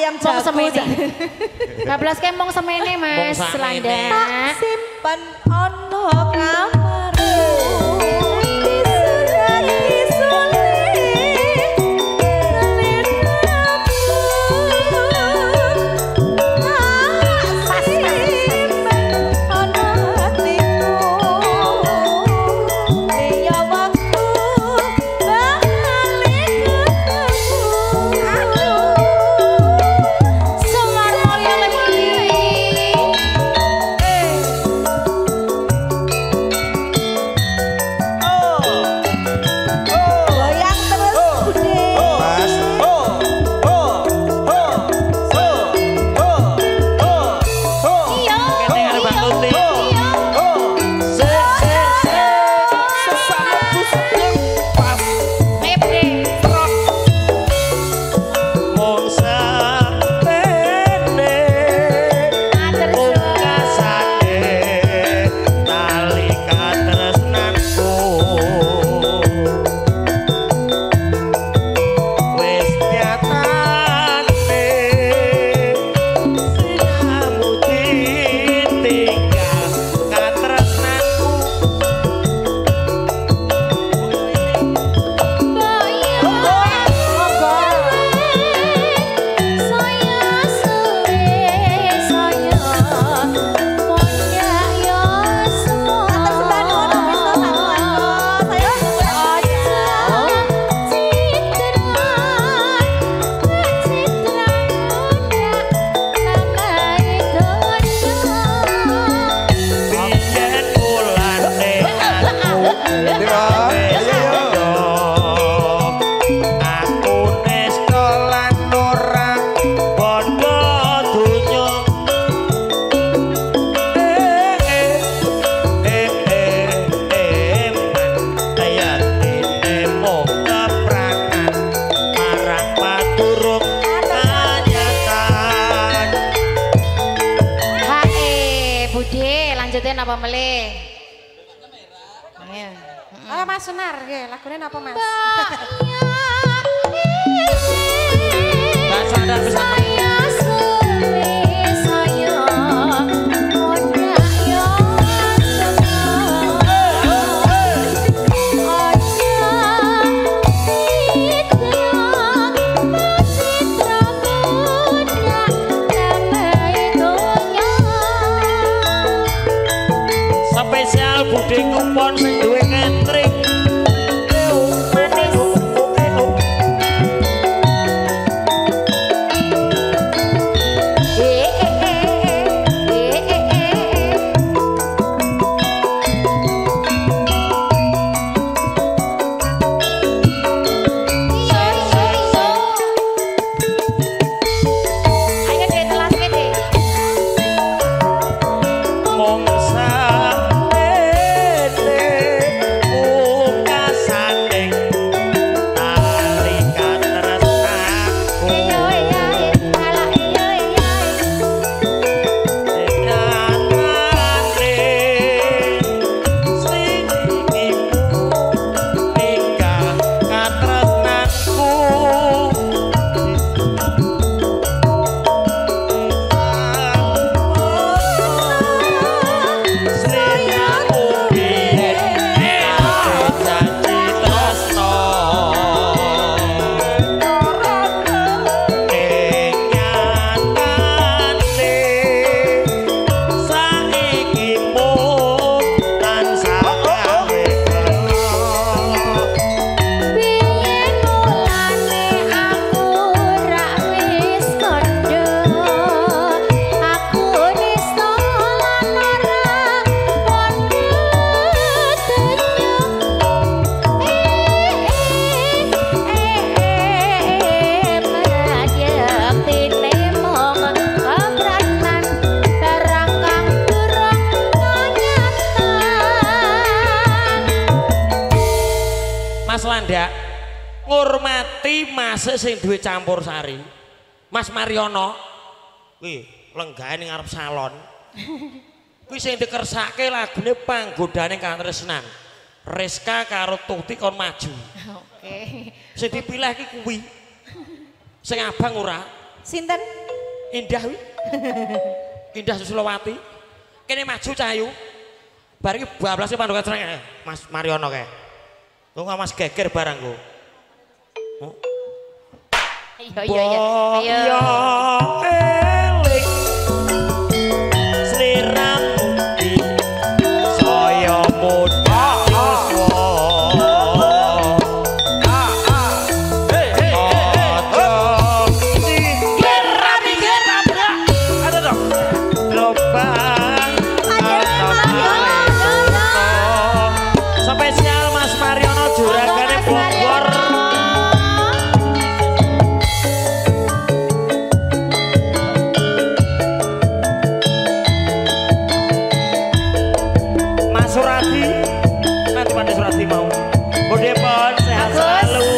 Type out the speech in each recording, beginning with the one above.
ayam jago. 12 mong semene Mas Selanda. Tak simpen ono kamarmu. Apa melih? Oh Mas Sunar, lagunya apa Mas? Gak sadar bisa budhe kupon sing duwe catering manis. Landa ngurmati Mas sing duwe campur sari. Mas Mariono kuwi lenggahane ning arep salon. Kuwi sing dikersake lagune panggodane katresnan. Rizka karo Tuti kon maju. Oke. Sing dipilih iki kuwi. Sing abang ora. Sinten? Indah wi. Indah Susulawati. Kene maju cahayu. Bar iki bablase pandukan sereng Mas Mariono kae. Lu Mas geger barang ku. Iya. Ayo. Eling sliram saya muda spesial Mas Mariono juragane Bogor. Mas Surati, nanti pada Surati mau. Bude pon sehat selalu,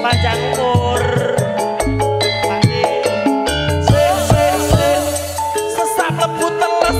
panjang umur. Sesat lembut teles.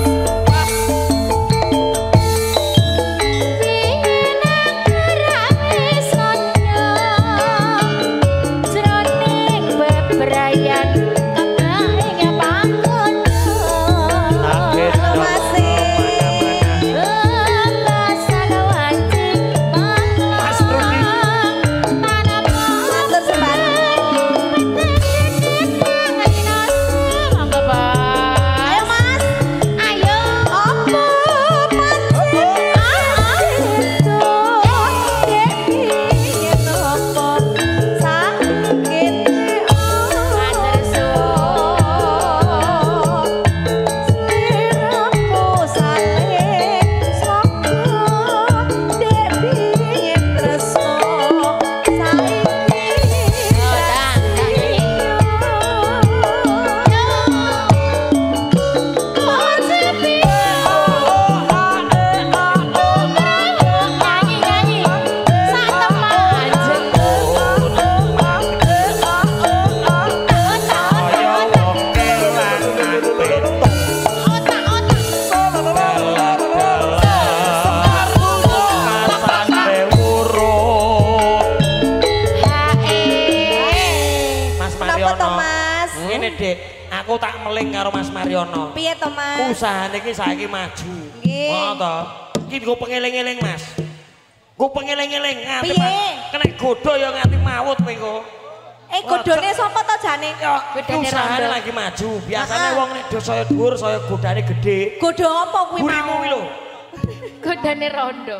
Aku tak meling karo Mas Mariono. Piye to, Mas? Usahane iki saiki maju. Nggih. Heeh to. Iki nggo pengeling-eling, Mas. Nggo pengeling-eling nganti kena godho ya nganti mawut kowe engko. Godhone sapa to jane? Godhone usahane lagi maju. Biasane wong nek do saya dhuwur, saya godhane gedhe. Godho apa kuwi mau? Burimu kuwi lho. Godane rondo.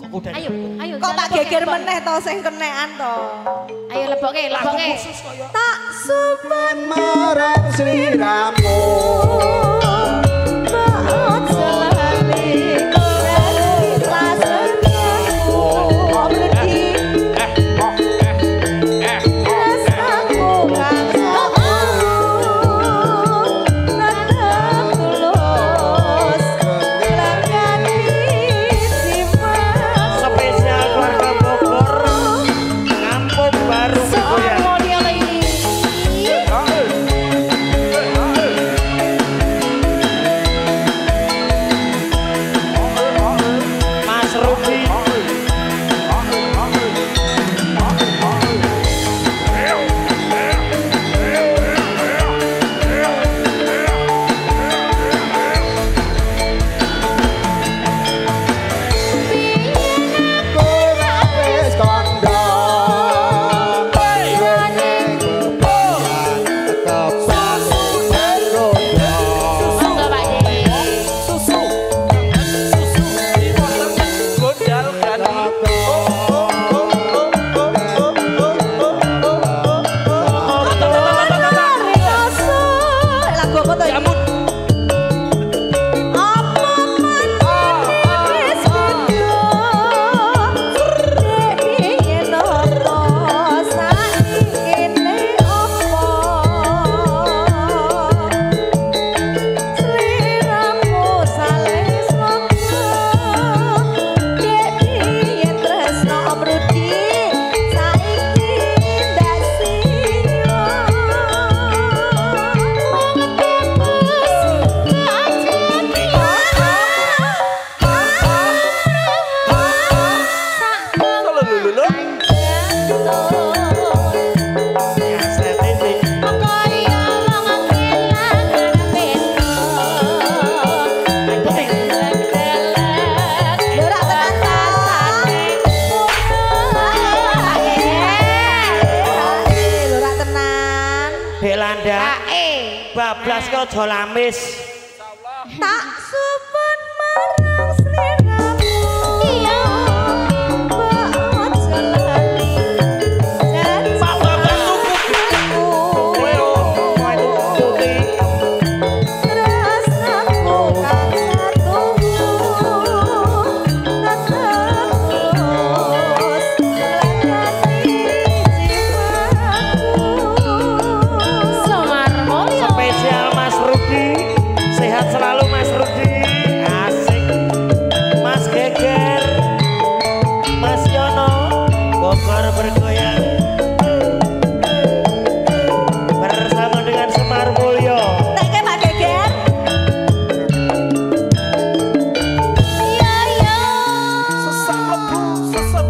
Kok godhane? Ayo. Kok tak geger meneh to sing kenekan to. Ayo leboke. Tak suban marang sliramu maot selami rasaku obredi rasaku kanggo natap tulus langani simas Spesial keluarga Bogor. Kampung Baru Goyang. Mas Rudy. wis kandha tetep Monggo Pak Dek. Godal kan. lagu apa to? Ya ampun. Apa manis beda yen apa saikene apa sliramu sales monggo yen tresno amrudi saiki ndak sinyo blaske aja lamis. Tak suwun marang sliramu. Iya. Mbok aja lali. Bapak tuku. Tresnaku kang satunya tak terus nglakoni jiwaku. Semar Mulyo. Spesial Mas Rudi. Sehat selalu Mas Rudi. Asik. Mas Geger. Mas Yono. Bogor bergoyang. Bersama dengan Semar Mulyo. Teke Pak Geger. Iya iya. Sesat lebu, sesat.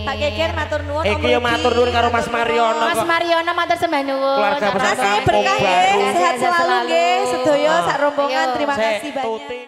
Pak Geger matur nuwun. Iki yo matur nuwun karo Mas Mariono. Mas Mariono matur sembah nuwun. Keluarga besar Terima kasih Kampung berkah Baru. nggih, sehat selalu nggih, sedaya sak rombongan. Terima Sek, kasih banyak. Tuti.